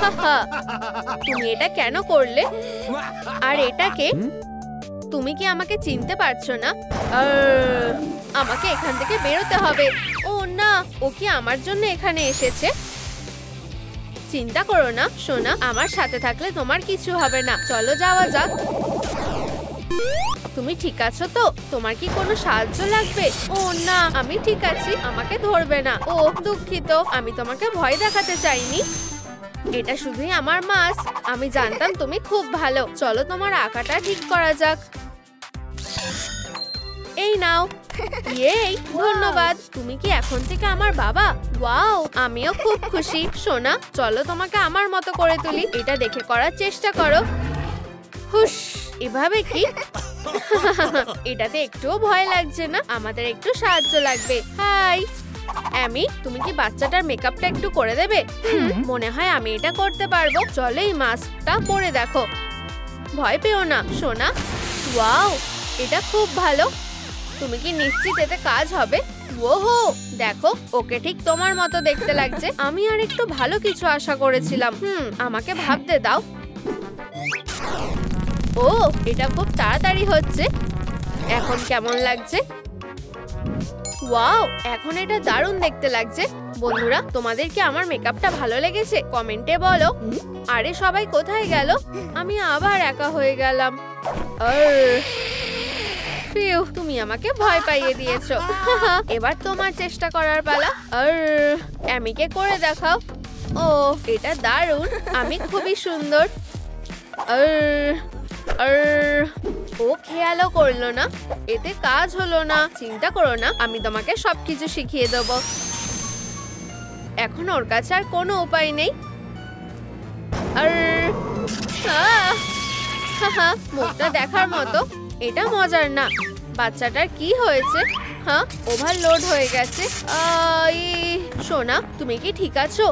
হাহা, তুমি এটা কেন করলে? আর এটাকে তুমি কি আমাকে চিনতে পারছো না? আমাকে এখান থেকে বেরোতে হবে। ও না, ও কি আমার জন্য এখানে এসেছে? চিন্তা করো না সোনা, আমার সাথে থাকলে তোমার কিছু হবে না। চলো যাওয়া যাক। তুমি ঠিক আছো তো? তোমার কি কোনো সাহায্য লাগবে? ও না, আমি ঠিক আছি, আমাকে ধরবে না। ও দুঃখিত, আমি তোমাকে ভয় দেখাতে চাইনি। এটা শুধুই আমার মাস্ক। আমি জানতাম তুমি খুব ভালো। চলো তোমার আঁকাটা ঠিক করা যাক। এই নাও। এই ধন্যবাদ। তুমি কি এখন থেকে আমার বাবা? ওয়াও, আমিও খুব খুশি। সোনা, চলো তোমাকে আমার মতো করে তুলি। এটা দেখে করার চেষ্টা করো। হুশ, এভাবে কি? এটাতে একটুও ভয় লাগছে না। আমাদের একটু সাহায্য লাগবে। হাই অ্যামি, তুমি কি বাচ্চাটার মেকআপটা একটু করে দেবে? মনে হয় আমি এটা করতে পারবো। চলো এই মাস্কটা পরে দেখো। ভয় পেও না সোনা। ওয়াও, এটা খুব ভালো। তুমি কি নিশ্চিত এতে কাজ হবে? ওহো, দেখো, ওকে ঠিক তোমার মতো দেখতে লাগছে। আমি আর একটু ভালো কিছু আশা করেছিলাম। আমাকে ভাবতে দাও। ও, এটা খুব তাড়াতাড়ি হচ্ছে। এখন কেমন লাগছে? ওয়াও, এখন এটা দারুণ দেখতে লাগছে। বন্ধুরা, তোমাদের কি আমার মেকআপটা ভালো লেগেছে? কমেন্টে বলো। আরে সবাই কোথায় গেল? আমি আবার একা হয়ে গেলাম। তুমি আমাকে ভয় পাইয়ে দিয়েছো। এবার তোমার চেষ্টা করার পালা। অ্যামিকে করে দেখাও। ও, এটা দারুণ। আমি খুবই সুন্দর। ও খেয়ালও করলো না। এতে কাজ হলো না। চিন্তা করো না, আমি তোমাকে সবকিছু শিখিয়ে দেবো। এখন ওর কাছে আর কোনো উপায় নেই। মুখটা দেখার মতো। এটা মজার না। বাচ্চাটার কি হয়েছে? হ্যাঁ, ওভারলোড হয়ে গেছে। সোনা, তুমি কি ঠিক আছো?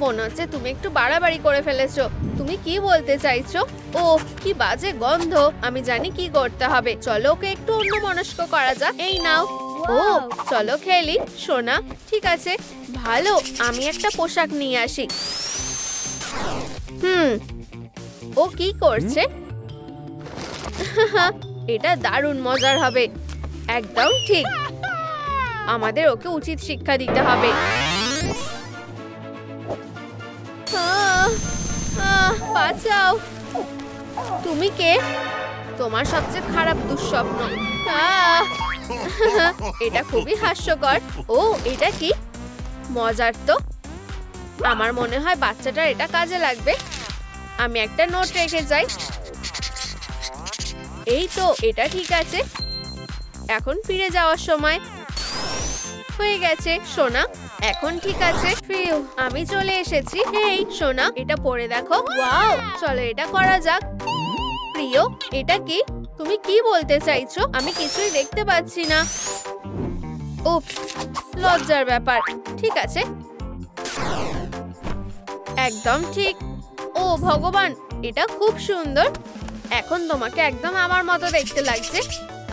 মনে হচ্ছে তুমি একটু বাড়াবাড়ি করে ফেলেছো। তুমি কি বলতে চাইছো? ও, কি বাজে গন্ধ। আমি জানি কি করতে হবে। চলো ওকে একটু অন্যমনস্ক করা যাক। এই নাও। ও, চলো খেলি। সোনা, ঠিক আছে, ভালো। আমি একটা পোশাক নিয়ে আসি। ও কি করছে? এটা দারুণ মজার হবে। একদম ঠিক। আমাদের ওকে উচিত শিক্ষা দিতে হবে। বাঁচাও। তুমি কে? তোমার সবচেয়ে খারাপ দুঃস্বপ্ন। এটা খুবই হাস্যকর। ও, এটা কি মজার তো। আমার মনে হয় বাচ্চাটার এটা কাজে লাগবে। আমি একটা নোট রেখে যাই। এই তো, এটা ঠিক আছে। এখন ফিরে যাওয়ার সময় হয়ে গেছে। সোনা, এখন ঠিক আছে। আমি চলে এসেছি। এই সোনা, এটা পরে দেখো। ওয়াও, চলো এটা করা যাক। প্রিয়, এটা কি? তুমি কি বলতে চাইছো? আমি কিছুই দেখতে পাচ্ছি না। উপস, লজ্জার ব্যাপার। ঠিক আছে, একদম ঠিক। ও ভগবান, এটা খুব সুন্দর। এখন তোমাকে একদম আমার মতো দেখতে লাগছে।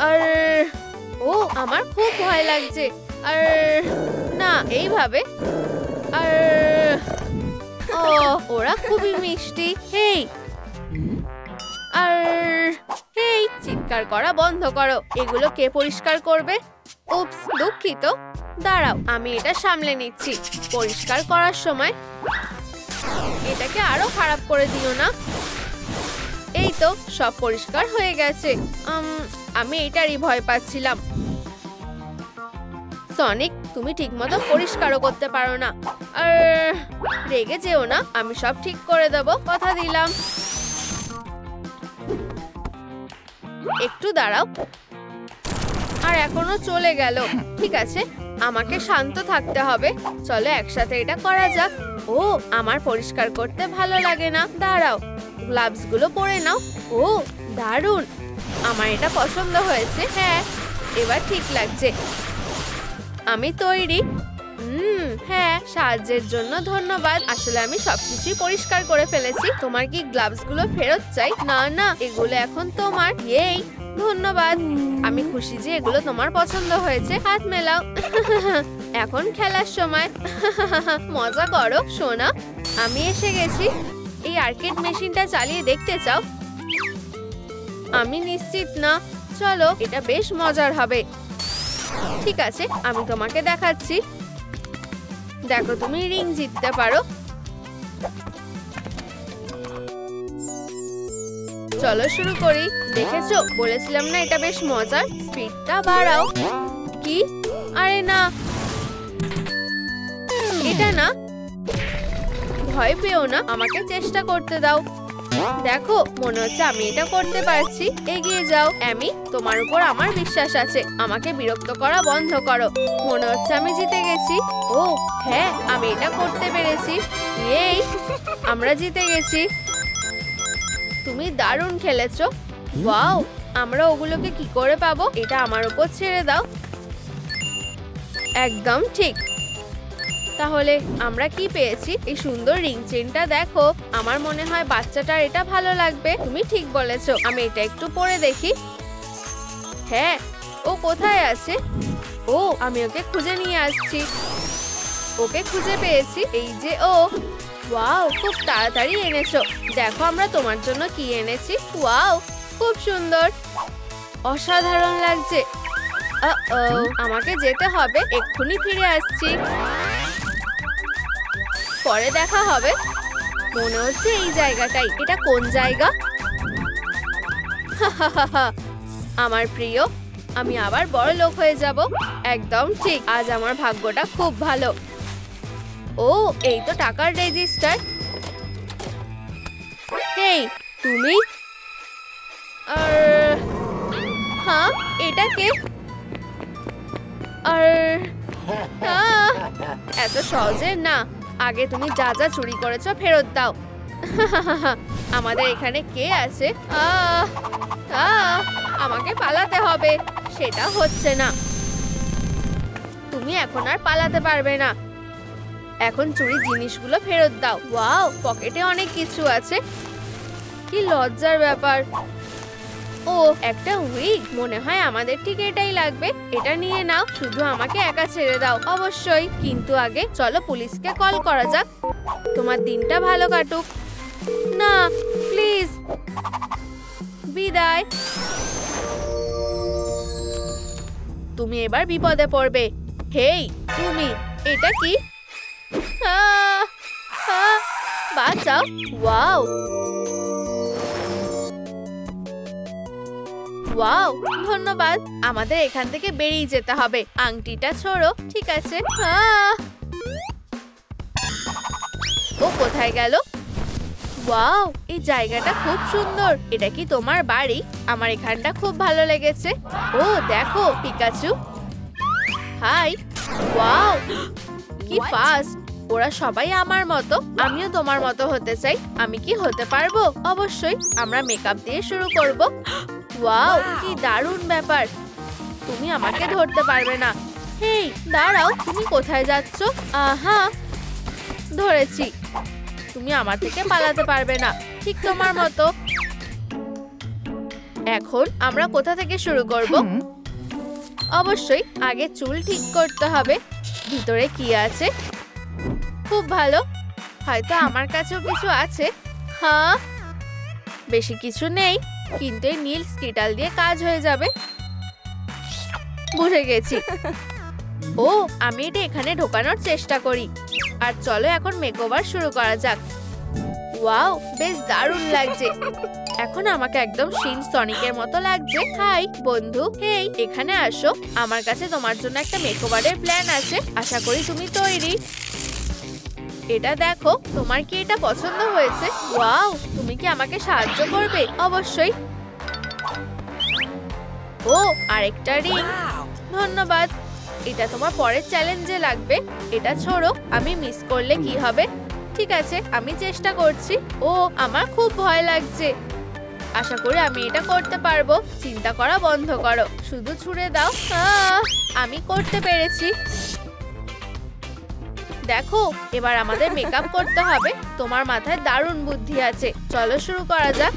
আর ও, আমার খুব ভয় লাগছে। আর না, এইভাবে। আর ও, ওরা খুবই মিষ্টি। হেই, আর হেই, চিৎকার করা বন্ধ করো। এগুলো কে পরিষ্কার করবে? উপস, দুঃখিত। দাঁড়াও, আমি এটা সামলে নিচ্ছি। পরিষ্কার করার সময় এটাকে আরো খারাপ করে দিও না। এই তো, সব পরিষ্কার হয়ে গেছে। আমি এটারই ভয় পাচ্ছিলাম। সনিক, তুমি ঠিকমতো পরিষ্কারও করতে পারো না। আর রেগে যেও না, আমি সব ঠিক করে দেব, কথা দিলাম। একটু দাঁড়াও। আর এখনো চলে গেল। ঠিক আছে, আমাকে শান্ত থাকতে হবে। চলো একসাথে এটা করা যাক। ও, আমার পরিষ্কার করতে ভালো লাগে না। দাঁড়াও, গ্লাভস গুলো পরে নাও। ও, দারুণ। আমার এটা পছন্দ হয়েছে। হ্যাঁ, এবার ঠিক লাগছে। আমি তৈরি। হ্যাঁ, সাহায্যের জন্য ধন্যবাদ। আসলে আমি সবকিছুই পরিষ্কার করে ফেলেছি। তোমার কি গ্লাভস গুলো ফেরত চাই? না না, এগুলো এখন তোমার। এই ধন্যবাদ। আমি খুশি যে এগুলো তোমার পছন্দ হয়েছে। হাত মেলাও। এখন খেলার সময়। মজা করো সোনা। আমি এসে গেছি। এই আর্কেড মেশিনটা চালিয়ে দেখতে চাও? আমি নিশ্চিত না। চলো, এটা বেশ মজার হবে। ঠিক আছে, আমি তোমাকে দেখাচ্ছি। দেখো, তুমি রিং জিততে পারো। চলো শুরু করি। দেখেছো, বলেছিলাম না এটা বেশ মজার। স্পিডটা বাড়াও। কি? আরে না, এটা না। ভয় পেও না, আমাকে চেষ্টা করতে দাও। দেখো, মনে হচ্ছে আমি এটা করতে পারছি। এগিয়ে যাও অ্যামি, তোমার উপর আমার বিশ্বাস আছে। আমাকে বিরক্ত করা বন্ধ করো। মনে হচ্ছে আমি জিতে গেছি। ও হ্যাঁ, আমি এটা করতে পেরেছি। এই, আমরা জিতে গেছি। তুমি দারুণ খেলেছো। ওয়াও, আমরা ওগুলোকে কি করে পাবো? এটা আমার উপর ছেড়ে দাও। একদম ঠিক। তাহলে আমরা কি পেয়েছি? এই সুন্দর রিং চেনটা দেখো। আমার মনে হয় বাচ্চাটার এটা ভালো লাগবে। তুমি ঠিক বলেছো। আমি এটা একটু পরে দেখি। হ্যাঁ, ও কোথায় আছে? ও, আমি ওকে খুঁজে নিয়ে আসছি। ওকে খুঁজে পেয়েছি। এই যে ও। ওয়াও, খুব তাড়াতাড়ি এনেছো। দেখো আমরা তোমার জন্য কি এনেছি। ওয়াও, খুব সুন্দর। অসাধারণ লাগছে। আমাকে যেতে হবে। এক্ষুনি ফিরে আসছি। পরে দেখা হবে। মনে হচ্ছে এই জায়গাটাই। এটা কোন জায়গা? আমার প্রিয়, আমি আবার বড় লোক হয়ে যাব। একদম ঠিক। আজ আমার ভাগ্যটা খুব ভালো। ও, এই তো টাকার রেজিস্টার। এই, তুমি? হ্যাঁ, এটা কে? এত সহজে না। আগে তুমি যা যা চুরি করেছো ফেরত দাও। আমাদের এখানে কে আছে? আমাকে পালাতে হবে। সেটা হচ্ছে না। তুমি এখন আর পালাতে পারবে না। এখন চুরি জিনিসগুলো ফেরত দাও। ওয়াও, পকেটে অনেক কিছু আছে। কি লজ্জার ব্যাপার। ও, একটা উইগ। মনে হয় আমাদের ঠিক এটাই লাগবে। এটা নিয়ে নাও। শুধু আমাকে একা ছেড়ে দাও। অবশ্যই, কিন্তু আগে চলো পুলিশকে কল করা যাক। তোমার দিনটা ভালো কাটুক। না, প্লিজ। বিদায়। তুমি এবার বিপদে পড়বে। হেই, তুমি এটা কি? বাঁচাও। ওয়াও, ওয়াও, ধন্যবাদ। আমাদের এখান থেকে বেরিয়ে যেতে হবে। আংটিটা ছোড়ো। ঠিক আছে। ও কোথায় গেল? ওয়াও, এই জায়গাটা খুব সুন্দর। এটা কি তোমার বাড়ি? আমার এখানটা খুব ভালো লেগেছে। ও দেখো, পিকাচু। হাই। ওয়াও, কি ফাস্ট। ওরা সবাই আমার মতো। আমিও তোমার মতো হতে চাই। আমি কি হতে পারবো? অবশ্যই। আমরা মেকআপ দিয়ে শুরু করব। ওয়াও, কি দারুণ ব্যাপার। তুমি আমাকে ধরতে পারবে না। হেই, দাঁড়াও। তুমি কোথায় যাচ্ছ? আহা, ধরেছি। তুমি আমার থেকে পালাতে পারবে না। ঠিক তোমার মতো। এখন আমরা কোথা থেকে শুরু করব? অবশ্যই আগে চুল ঠিক করতে হবে। ভিতরে কি আছে? খুব ভালো। হয়তো আমার কাছেও কিছু আছে। হ্যাঁ, বেশি কিছু নেই, কিন্তু এই নীল স্কিটাল দিয়ে কাজ হয়ে যাবে। বুঝে গেছি। ও, আমি এটা এখানে ঢোকানোর চেষ্টা করি। আর চলো এখন মেকওভার শুরু করা যাক। ওয়াও, বেশ দারুণ লাগছে। এখন আমাকে একদম শিন সনিকের মতো লাগছে। হাই বন্ধু। হেই, এখানে আসো। আমার কাছে তোমার জন্য একটা মেকওভারের প্ল্যান আছে। আশা করি তুমি তৈরি। এটা দেখো, তোমার কি এটা পছন্দ হয়েছে? ওয়াও, তুমি কি আমাকে সাহায্য করবে? অবশ্যই। ও, আরেকটা রিং। ধন্যবাদ। এটা তোমার পরের চ্যালেঞ্জে লাগবে। এটা ছোড়ো। আমি মিস করলে কি হবে? ঠিক আছে, আমি চেষ্টা করছি। ও, আমার খুব ভয় লাগছে। আশা করি আমি এটা করতে পারবো। চিন্তা করা বন্ধ করো। শুধু ছুঁড়ে দাও। আমি করতে পেরেছি। দেখো, এবার আমাদের মেকআপ করতে হবে। তোমার মাথায় দারুণ বুদ্ধি আছে। চলো শুরু করা যাক।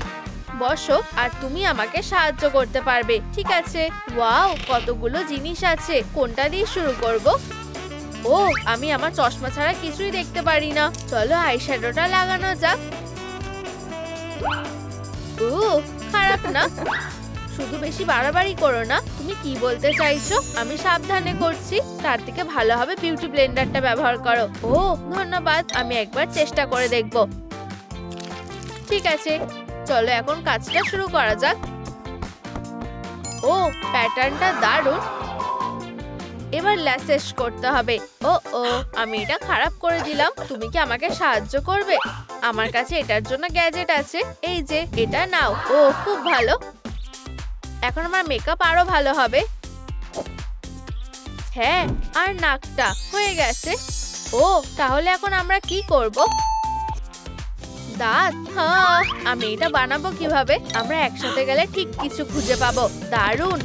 বসো, আর তুমি আমাকে সাহায্য করতে পারবে। ঠিক আছে। ওয়াও, কতগুলো জিনিস আছে। কোনটা দিয়ে শুরু করব? ও আমি আমার চশমা ছাড়া কিছুই দেখতে পারি না। চলো আইশ্যাডোটা লাগানো যাক। ও খারাপ না, শুধু বেশি বাড়াবাড়ি করো না। তুমি কি বলতে চাইছো? আমি সাবধানে করছি। তার থেকে ভালো হবে বিউটি ব্লেন্ডারটা ব্যবহার করো। ও ধন্যবাদ, আমি একবার চেষ্টা করে দেখব। ঠিক আছে, চলো এখন কাজটা শুরু করা যাক। ও প্যাটার্নটা দারুণ। এবার ল্যাশেস করতে হবে। ও ও আমি এটা খারাপ করে দিলাম। তুমি কি আমাকে সাহায্য করবে? আমার কাছে এটার জন্য গ্যাজেট আছে, এই যে এটা নাও। ও খুব ভালো, এখন আমার মেকআপ আরো ভালো হবে। হ্যাঁ, আর নাকটা হয়ে গেছে। ও তাহলে এখন আমরা কি করব? দাঁত? হ্যাঁ, আমি এটা বানাবো কিভাবে? আমরা একসাথে গেলে ঠিক কিছু খুঁজে পাবো। দারুণ,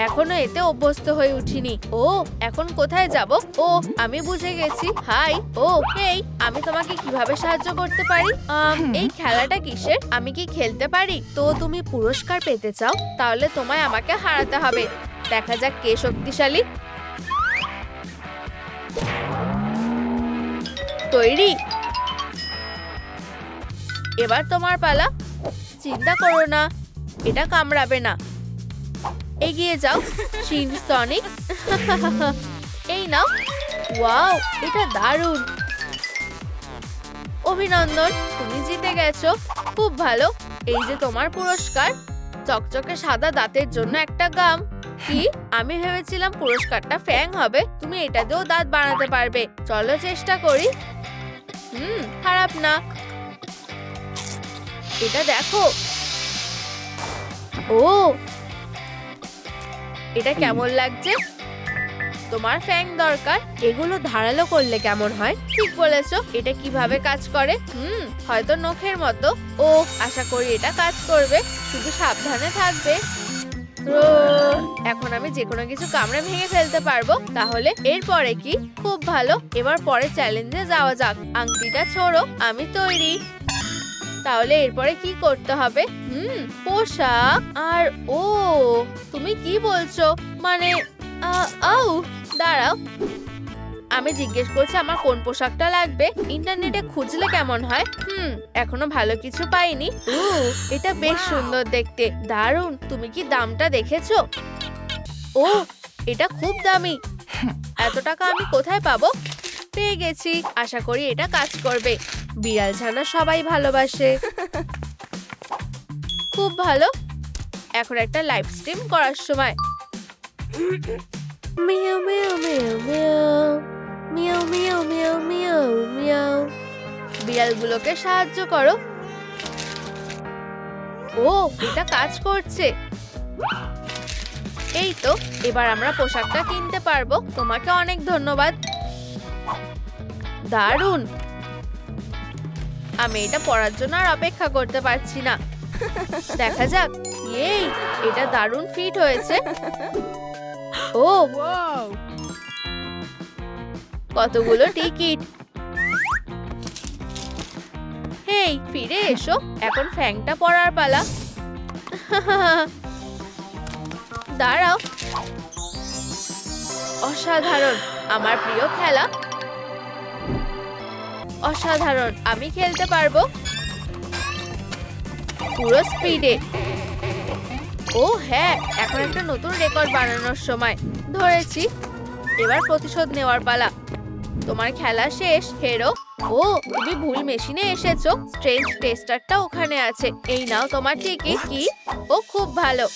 এখনো এতে অভ্যস্ত হয়ে উঠিনি। ও এখন কোথায় যাব? ও আমি বুঝে গেছি। হাই। ও হেই, আমি তোমাকে কিভাবে সাহায্য করতে পারি? এই খেলাটা কিসের? আমি কি খেলতে পারি? তো তুমি পুরস্কার পেতে চাও? তাহলে তোমায় আমাকে হারাতে হবে। দেখা যাক কে শক্তিশালী। তৈরি? এবার তোমার পালা। চিন্তা করো না, এটা কামড়াবে না। এগিয়ে যাও শিন সনিক। এই নাও। ওয়াও, এটা দারুণ। অভিনন্দন, তুমি জিতে গেছো। খুব ভালো, এই যে তোমার পুরস্কার। চকচকে সাদা দাঁতের জন্য একটা গাম। কি? আমি ভেবেছিলাম পুরস্কারটা ফ্যাং হবে। তুমি এটা দিয়েও দাঁত বানাতে পারবে। চলো চেষ্টা করি। খারাপ না। এটা দেখো। ও এটা কেমন লাগছে? তোমার ফ্যাং দরকার। এগুলো ধারালো করলে কেমন হয়? ঠিক বলেছো। এটা কিভাবে কাজ করে? হয়তো নখের মতো। ও আশা করি এটা কাজ করবে। শুধু সাবধানে থাকবে। এখন আমি যে কোনো কিছু কামড়ে ভেঙে ফেলতে পারবো। তাহলে এরপরে কি? খুব ভালো, এবার পরে চ্যালেঞ্জে যাওয়া যাক। আংটিটা ছোড়ো, আমি তৈরি। তাহলে এরপরে কি করতে হবে? পোশাক। আর ও তুমি কি বলছো? মানে আউ দাঁড়াও, আমি জিজ্ঞেস করছি আমার কোন পোশাকটা লাগবে। ইন্টারনেটে খুঁজলে কেমন হয়? এখনো ভালো কিছু পাইনি। এটা বেশ সুন্দর দেখতে। দারুণ। তুমি কি দামটা দেখেছো? ও এটা খুব দামি। এত টাকা আমি কোথায় পাবো? পেয়ে গেছি, আশা করি এটা কাজ করবে। বিড়াল ছানা সবাই ভালোবাসে। খুব ভালো, এখন একটা লাইভ স্ট্রিম করার সময়। মিয়াও মিয়াও মিয়াও মিয়াও মিয়াও মিয়াও মিয়াও মিয়াও। বিড়ালগুলোকে সাহায্য করো। ও এটা কাজ করছে। এই তো, এবার আমরা পোশাকটা কিনতে পারবো। তোমাকে অনেক ধন্যবাদ। দারুণ, আমি এটা পরার জন্য আর অপেক্ষা করতে পারছি না। দেখা যাক। এই এটা দারুণ ফিট হয়েছে। ও কতগুলো টিকিট। হেই ফিরে এসো, এখন ফ্যাংটা পরার পালা। দাঁড়াও। অসাধারণ, আমার প্রিয় খেলা। অসাধারণ, আমি খেলতে পারবো পুরো স্পিডে। ও হ্যাঁ, এখন একটা নতুন রেকর্ড বানানোর সময়। ধরেছি, এবার প্রতিশোধ নেওয়ার পালা। তোমার খেলা শেষ হেরো। ও তুমি ভুল মেশিনে এসেছো। স্ট্রেঞ্জ টেস্টারটা ওখানে আছে। এই নাও তোমার টিকিট। কি? ও খুব ভালো,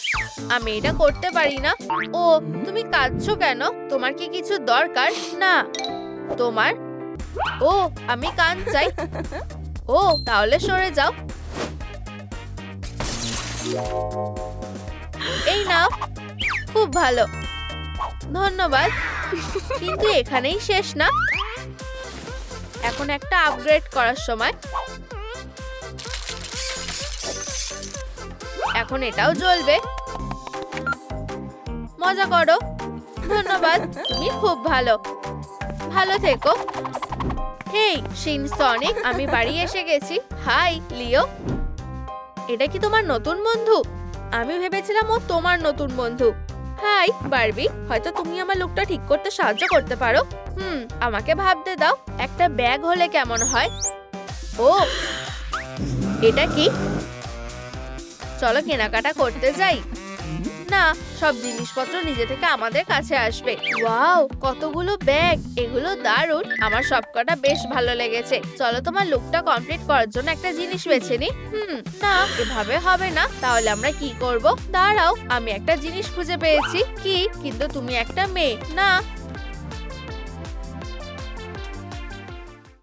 আমি এটা করতে পারি না। ও তুমি কাঁদছো কেন? তোমার কি কিছু দরকার? না তোমার। ও আমি কান চাই। ও তাহলে সরে যাও। এই নাও। খুব ভালো, ধন্যবাদ। কিন্তু এখানেই শেষ না, এখন একটা আপগ্রেড করার সময়। এখন এটাও জ্বলবে। মজা করো। ধন্যবাদ, তুমি খুব ভালো। ভালো থেকো। হেই শিন সনিক, আমি বাড়ি এসে গেছি। হাই লিও, এটা কি তোমার নতুন বন্ধু? আমি ভেবেছিলাম ও তোমার নতুন বন্ধু। হাই বারবি, হয়তো তুমি আমার লুকটা ঠিক করতে সাহায্য করতে পারো। আমাকে ভাবতে দাও, একটা ব্যাগ হলে কেমন হয়? ও, এটা কি? চলো কেনাকাটা করতে যাই। না, সব জিনিসপত্র নিজে থেকে আমাদের কাছে আসবে। ওয়াও, কতগুলো ব্যাগ, এগুলো দারুণ। আমার সবকটা বেশ ভালো লেগেছে। চলো তোমার লুকটা কমপ্লিট করার জন্য একটা জিনিস বেছে নি। না, এভাবে হবে না। তাহলে আমরা কি করব? দাঁড়াও, আমি একটা জিনিস খুঁজে পেয়েছি। কি? কিন্তু তুমি একটা মেয়ে। না,